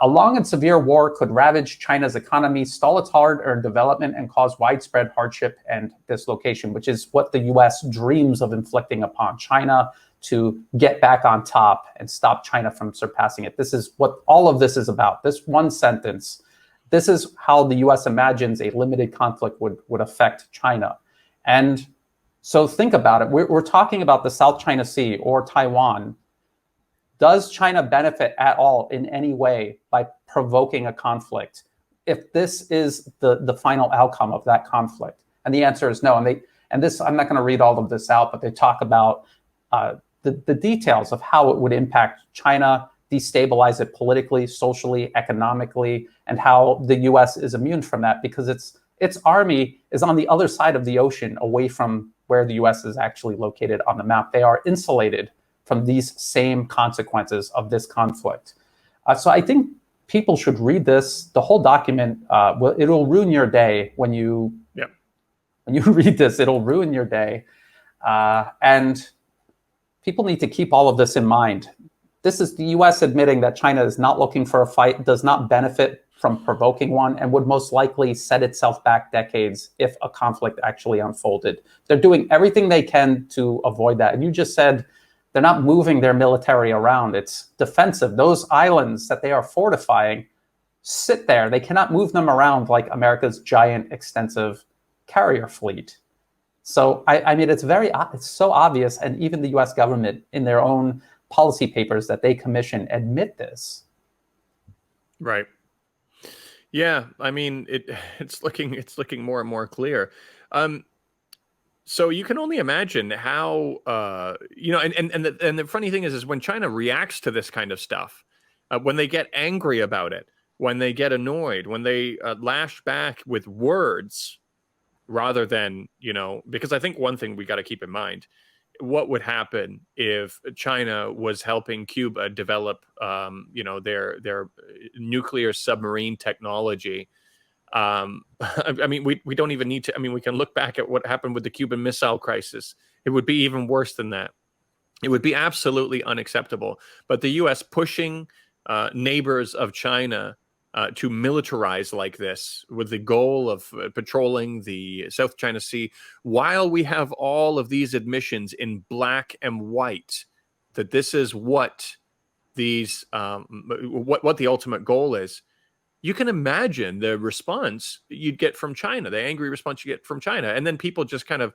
A long and severe war could ravage China's economy, stall its hard-earned development, and cause widespread hardship and dislocation, which is what the U.S. dreams of inflicting upon China to get back on top and stop China from surpassing it. This is what all of this is about. This one sentence, this is how the U.S. imagines a limited conflict would affect China. And so think about it. We're talking about the South China Sea or Taiwan. Does China benefit at all in any way by provoking a conflict if this is the final outcome of that conflict? And the answer is no. And this, I'm not going to read all of this out, but they talk about the details of how it would impact China, destabilize it politically, socially, economically, and how the U.S. is immune from that because its army is on the other side of the ocean, away from where the U.S. is actually located on the map. They are insulated from these same consequences of this conflict. So I think people should read this. The whole document, it'll ruin your day when you read this. It'll ruin your day. And people need to keep all of this in mind. This is the U.S. admitting that China is not looking for a fight, does not benefit from provoking one, and would most likely set itself back decades if a conflict actually unfolded. They're doing everything they can to avoid that. And you just said they're not moving their military around. It's defensive. Those islands that they are fortifying sit there. They cannot move them around like America's giant, extensive carrier fleet. So, I mean, it's so obvious, and even the U.S. government in their own policy papers that they commission admit this. Right. Yeah, I mean, it's looking more and more clear. So you can only imagine how and the funny thing is when China reacts to this kind of stuff, when they get angry about it, when they get annoyed, when they lash back with words rather than, because I think one thing we got to keep in mind, what would happen if China was helping Cuba develop, their nuclear submarine technology? I mean, we don't even need to. I mean, we can look back at what happened with the Cuban Missile Crisis. It would be even worse than that. It would be absolutely unacceptable. But the U.S. pushing neighbors of China to militarize like this with the goal of patrolling the South China Sea, while we have all of these admissions in black and white that this is what these what the ultimate goal is. You can imagine the response you'd get from China, the angry response you get from China. And then people just kind of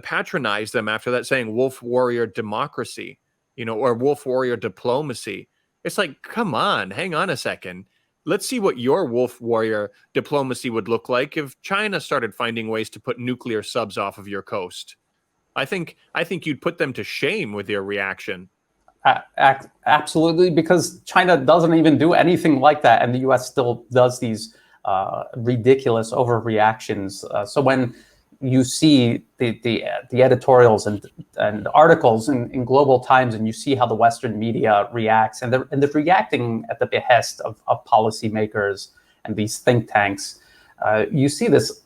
patronize them after that, saying wolf warrior democracy, or wolf warrior diplomacy. It's like, come on, hang on a second. Let's see what your wolf warrior diplomacy would look like if China started finding ways to put nuclear subs off of your coast. I think you'd put them to shame with your reaction. Absolutely, because China doesn't even do anything like that, and the U.S. still does these ridiculous overreactions. So when you see the editorials and articles in Global Times, and you see how the Western media reacts, and they're reacting at the behest of policymakers and these think tanks, you see this.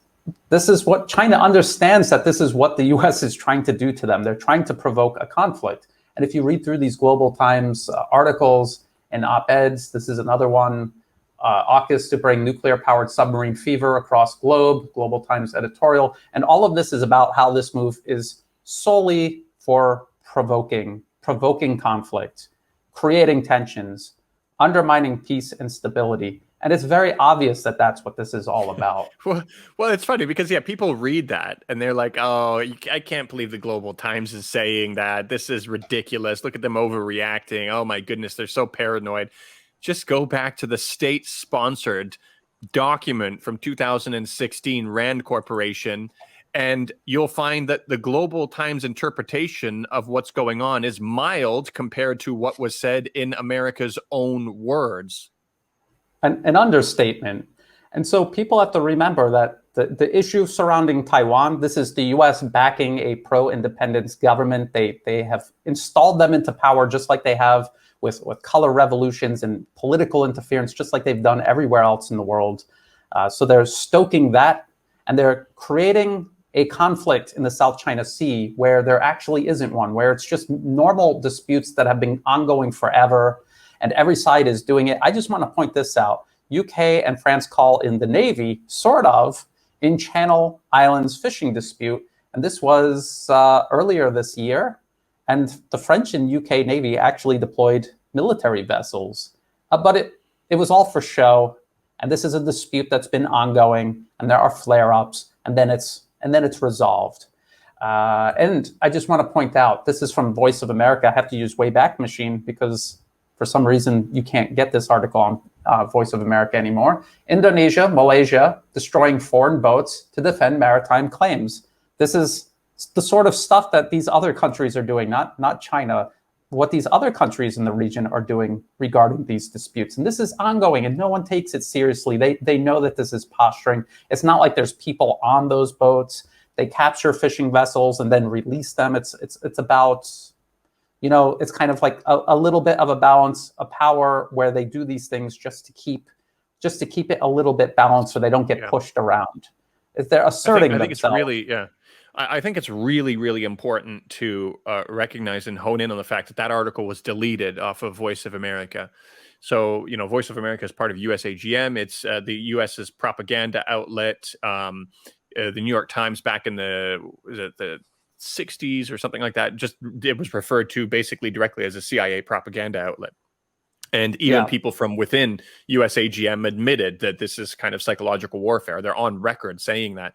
This is what China understands, that this is what the U.S. is trying to do to them. They're trying to provoke a conflict. And if you read through these Global Times articles and op-eds, this is another one, AUKUS to bring nuclear-powered submarine fever across globe, Global Times editorial. And all of this is about how this move is solely for provoking conflict, creating tensions, undermining peace and stability. And it's very obvious that that's what this is all about. Well, it's funny because, people read that and they're like, oh, I can't believe the Global Times is saying that. This is ridiculous. Look at them overreacting. Oh, my goodness, they're so paranoid. Just go back to the state-sponsored document from 2016, Rand Corporation, and you'll find that the Global Times interpretation of what's going on is mild compared to what was said in America's own words. An understatement. And so people have to remember that the issue surrounding Taiwan, this is the US backing a pro-independence government. They have installed them into power just like they have with color revolutions and political interference, just like they've done everywhere else in the world. So they're stoking that, and they're creating a conflict in the South China Sea where there actually isn't one, where it's just normal disputes that have been ongoing forever, and every side is doing it. I just want to point this out. UK and France call in the Navy, sort of, in Channel Islands fishing dispute, and this was earlier this year. And the French and UK Navy actually deployed military vessels. But it was all for show. And this is a dispute that's been ongoing, and there are flare-ups, and then it's resolved. And I just want to point out, this is from Voice of America. I have to use Wayback Machine because for some reason you can't get this article on Voice of America anymore. Indonesia, Malaysia, destroying foreign boats to defend maritime claims. This is the sort of stuff that these other countries are doing, not China, what these other countries in the region are doing regarding these disputes. And this is ongoing, and no one takes it seriously. They know that this is posturing. It's not like there's people on those boats. They capture fishing vessels and then release them. It's about, it's kind of like a little bit of a balance of power where they do these things just to keep it a little bit balanced so they don't get pushed around. If they're asserting I think themselves. it's really, I think it's really, really important to recognize and hone in on the fact that article was deleted off of Voice of America. So, Voice of America is part of USAGM. It's the US's propaganda outlet. The New York Times back in the 60s or something like that, it was referred to basically directly as a CIA propaganda outlet. And even people from within USAGM admitted that this is kind of psychological warfare. They're on record saying that.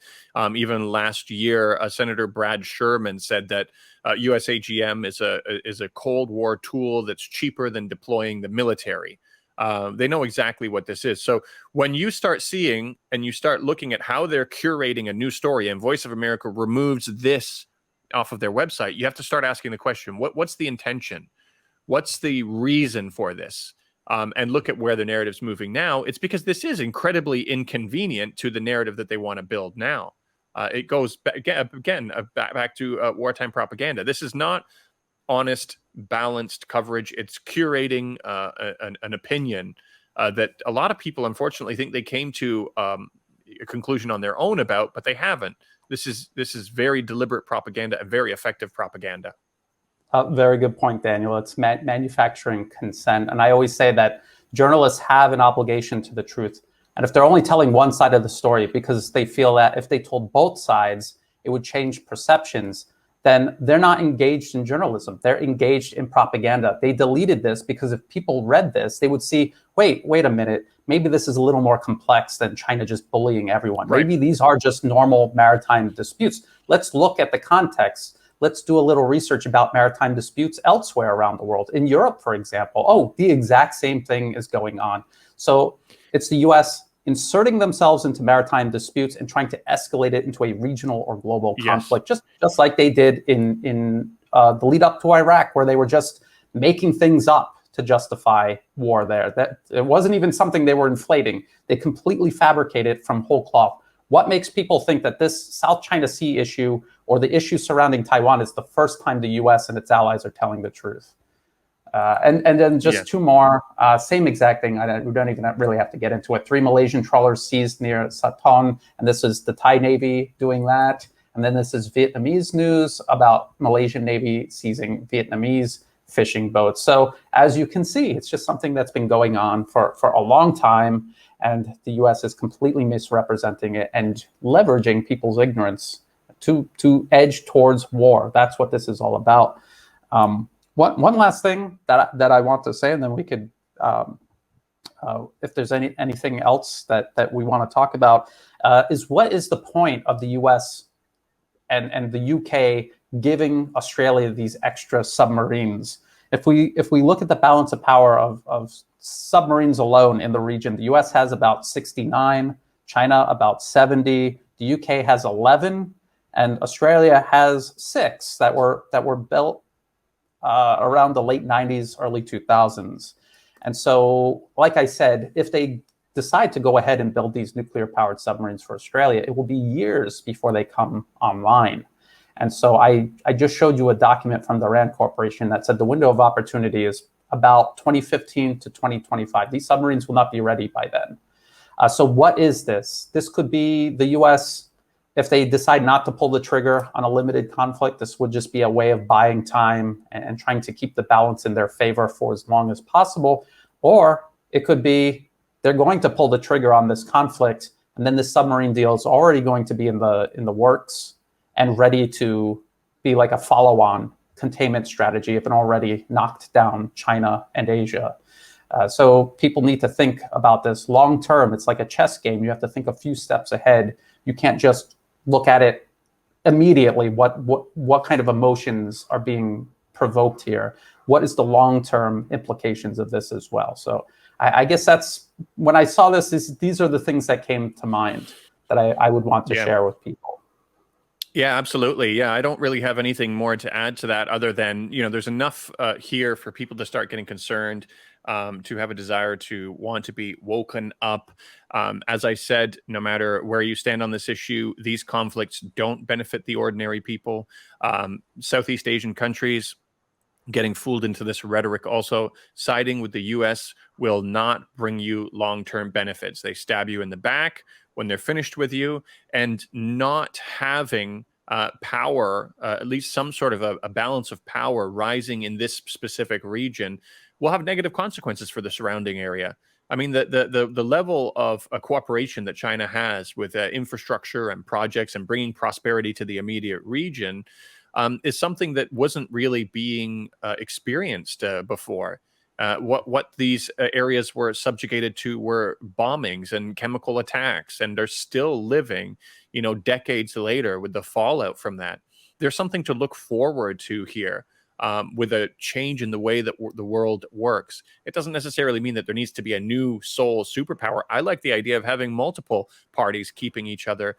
Even last year, Senator Brad Sherman said that USAGM is a Cold War tool that's cheaper than deploying the military. They know exactly what this is. So when you start seeing and you start looking at how they're curating a new story, and Voice of America removes this off of their website, you have to start asking the question, what's the intention? What's the reason for this? And look at where the narrative's moving now. It's because this is incredibly inconvenient to the narrative that they want to build now. It goes back to wartime propaganda. This is not honest, balanced coverage. It's curating an opinion that a lot of people, unfortunately, think they came to a conclusion on their own about, but they haven't. This is very deliberate propaganda and very effective propaganda. Very good point, Daniel. It's manufacturing consent. And I always say that journalists have an obligation to the truth. And if they're only telling one side of the story because they feel that if they told both sides, it would change perceptions, then they're not engaged in journalism. They're engaged in propaganda. They deleted this because if people read this, they would see, wait a minute, maybe this is a little more complex than China just bullying everyone. Right. Maybe these are just normal maritime disputes. Let's look at the context. Let's do a little research about maritime disputes elsewhere around the world. In Europe, for example, the exact same thing is going on. So it's the US inserting themselves into maritime disputes and trying to escalate it into a regional or global conflict, just like they did in the lead up to Iraq, where they were just making things up to justify war there. That it wasn't even something they were inflating. They completely fabricated from whole cloth. What makes people think that this South China Sea issue or the issue surrounding Taiwan is the first time the U.S. and its allies are telling the truth? And then just two more, same exact thing. We don't even really have to get into it. 3 Malaysian trawlers seized near Satun, and this is the Thai Navy doing that. And then this is Vietnamese news about Malaysian Navy seizing Vietnamese fishing boats. So as you can see, it's just something that's been going on for a long time, and the U.S. is completely misrepresenting it and leveraging people's ignorance to edge towards war. That's what this is all about. One last thing that I want to say, and then we could, if there's anything else that we want to talk about, is what is the point of the U.S. and the UK giving Australia these extra submarines? If we look at the balance of power of submarines alone in the region, the US has about 69, China about 70, the UK has 11, and Australia has 6 that were built around the late 90s, early 2000s. And so, like I said, if they decide to go ahead and build these nuclear-powered submarines for Australia, it will be years before they come online. And so I just showed you a document from the RAND Corporation that said the window of opportunity is about 2015 to 2025. These submarines will not be ready by then. So what is this? This could be the U.S., if they decide not to pull the trigger on a limited conflict, this would just be a way of buying time and trying to keep the balance in their favor for as long as possible. Or it could be they're going to pull the trigger on this conflict, and then the submarine deal is already going to be in the works and ready to be like a follow-on containment strategy if it already knocked down China and Asia. So people need to think about this long term. It's like a chess game. You have to think a few steps ahead. You can't just look at it immediately. What kind of emotions are being provoked here? What is the long-term implications of this as well? So I guess that's, when I saw this, these are the things that came to mind that I would want to share with people. Yeah, absolutely. Yeah, I don't really have anything more to add to that other than, there's enough here for people to start getting concerned, to have a desire to want to be woken up. As I said, no matter where you stand on this issue, these conflicts don't benefit the ordinary people. Southeast Asian countries getting fooled into this rhetoric, also siding with the U.S. will not bring you long-term benefits. They stab you in the back when they're finished with you, and not having power, at least some sort of a balance of power rising in this specific region, will have negative consequences for the surrounding area. I mean, the level of cooperation that China has with infrastructure and projects and bringing prosperity to the immediate region is something that wasn't really being experienced before. What these areas were subjugated to were bombings and chemical attacks, and they're still living, decades later with the fallout from that. There's something to look forward to here. With a change in the way that the world works. It doesn't necessarily mean that there needs to be a new sole superpower. I like the idea of having multiple parties keeping each other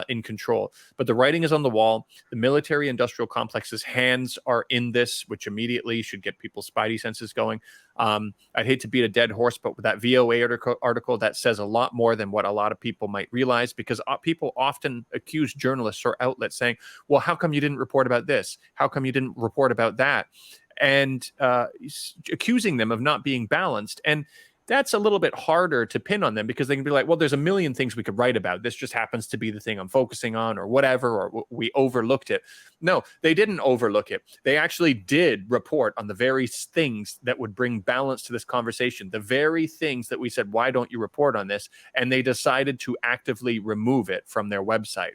in control. But the writing is on the wall. The military-industrial complex's hands are in this, which immediately should get people's spidey senses going. I'd hate to beat a dead horse, but with that VOA article, that says a lot more than what a lot of people might realize, because people often accuse journalists or outlets saying, well, how come you didn't report about this? How come you didn't report about that? And accusing them of not being balanced. And that's a little bit harder to pin on them, because they can be like, well, there's a million things we could write about. This just happens to be the thing I'm focusing on, or whatever, or we overlooked it. No, they didn't overlook it. They actually did report on the very things that would bring balance to this conversation, the very things that we said, why don't you report on this? And they decided to actively remove it from their website.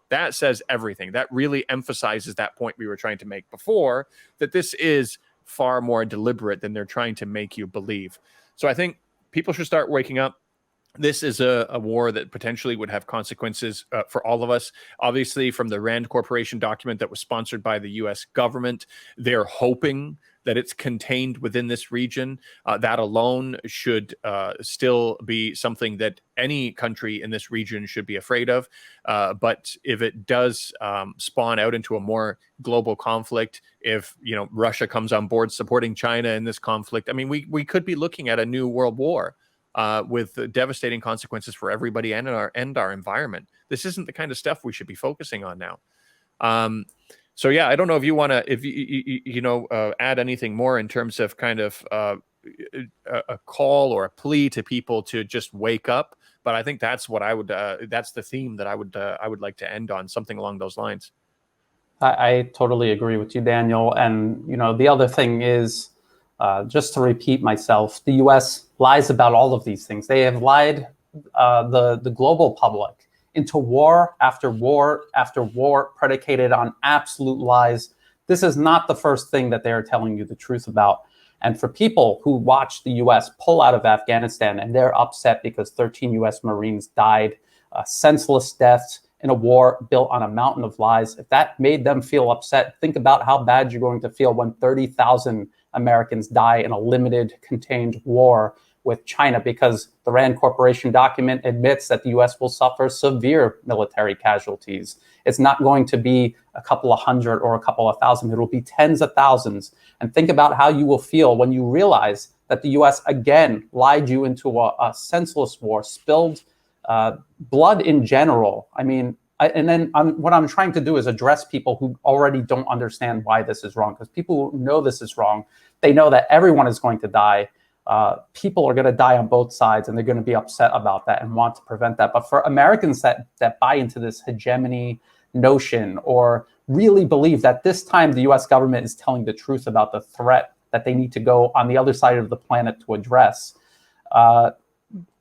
That says everything. That really emphasizes that point we were trying to make before, that this is far more deliberate than they're trying to make you believe. So I think people should start waking up. This is a war that potentially would have consequences for all of us. Obviously, from the RAND Corporation document that was sponsored by the U.S. government, they're hoping that it's contained within this region. That alone should still be something that any country in this region should be afraid of. But if it does spawn out into a more global conflict, if Russia comes on board supporting China in this conflict, I mean, we could be looking at a new world war with devastating consequences for everybody and our environment. This isn't the kind of stuff we should be focusing on now. So yeah, I don't know if you want to, add anything more in terms of kind of a call or a plea to people to just wake up. But I think that's what I would. That's the theme that I would like to end on, something along those lines. I totally agree with you, Daniel. And, the other thing is, just to repeat myself, the U.S. lies about all of these things. They have lied the global public into war after war after war, predicated on absolute lies. This is not the first thing that they are telling you the truth about. And for people who watch the U.S. pull out of Afghanistan and they're upset because 13 U.S. Marines died, senseless deaths in a war built on a mountain of lies, if that made them feel upset, think about how bad you're going to feel when 30,000 Americans die in a limited, contained war with China, because the RAND Corporation document admits that the U.S. will suffer severe military casualties. It's not going to be a couple of hundred or a couple of thousand. It will be tens of thousands. And think about how you will feel when you realize that the U.S. again lied you into a senseless war, spilled blood in general. I mean, what I'm trying to do is address people who already don't understand why this is wrong, because people who know this is wrong, they know that everyone is going to die. People are going to die on both sides, and they're going to be upset about that and want to prevent that. But for Americans that buy into this hegemony notion, or really believe that this time the U.S. government is telling the truth about the threat that they need to go on the other side of the planet to address,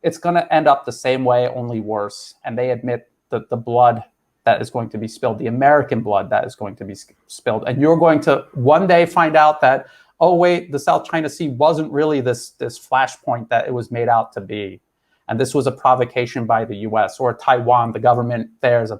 it's going to end up the same way, only worse. And they admit that the blood that is going to be spilled, the American blood that is going to be spilled. And you're going to one day find out that, oh, wait, the South China Sea wasn't really this flashpoint that it was made out to be. And this was a provocation by the U.S. Or Taiwan, the government there is a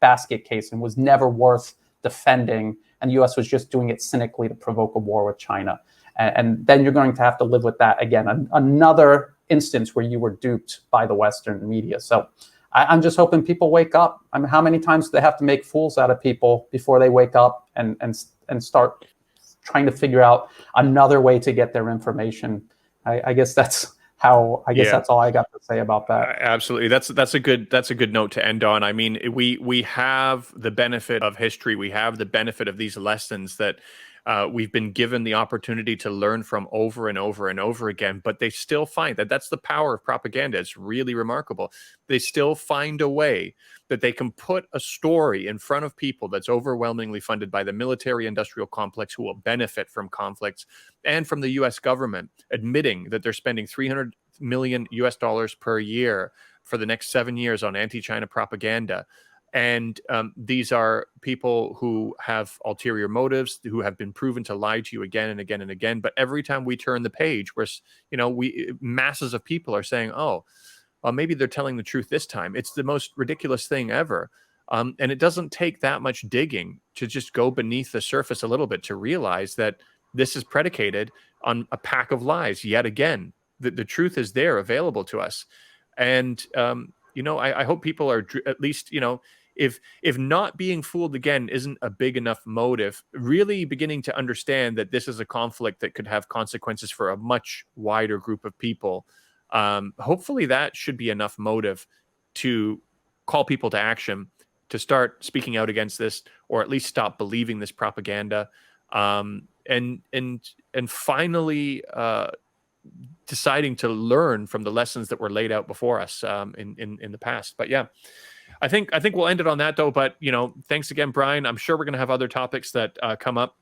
basket case and was never worth defending. And the U.S. was just doing it cynically to provoke a war with China. And then you're going to have to live with that again. Another instance where you were duped by the Western media. So I'm just hoping people wake up. I mean, how many times do they have to make fools out of people before they wake up and start trying to figure out another way to get their information? I guess that's that's all I got to say about that. Absolutely. That's a good note to end on. I mean, we have the benefit of history. We have the benefit of these lessons that we've been given the opportunity to learn from over and over and over again, but they still find that's the power of propaganda. It's really remarkable. They still find a way that they can put a story in front of people that's overwhelmingly funded by the military industrial complex, who will benefit from conflicts, and from the US government, admitting that they're spending $300 million per year for the next 7 years on anti-China propaganda. And these are people who have ulterior motives, who have been proven to lie to you again and again and again. But every time we turn the page, masses of people are saying, oh, well, maybe they're telling the truth this time. It's the most ridiculous thing ever. And it doesn't take that much digging to just go beneath the surface a little bit to realize that this is predicated on a pack of lies yet again. The truth is there, available to us. And, I hope people are at least, if not being fooled again isn't a big enough motive, really beginning to understand that this is a conflict that could have consequences for a much wider group of people. Hopefully that should be enough motive to call people to action, to start speaking out against this, or at least stop believing this propaganda. And finally deciding to learn from the lessons that were laid out before us in the past. But yeah, I think we'll end it on that, though. But thanks again, Brian. I'm sure we're going to have other topics that come up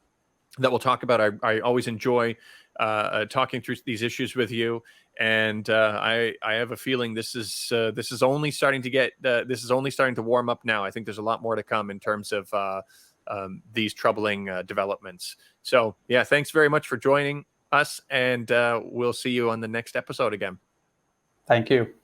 that we'll talk about. I always enjoy talking through these issues with you, and I have a feeling this is only starting to warm up now. I think there's a lot more to come in terms of these troubling developments. So yeah, thanks very much for joining us, and we'll see you on the next episode again. Thank you.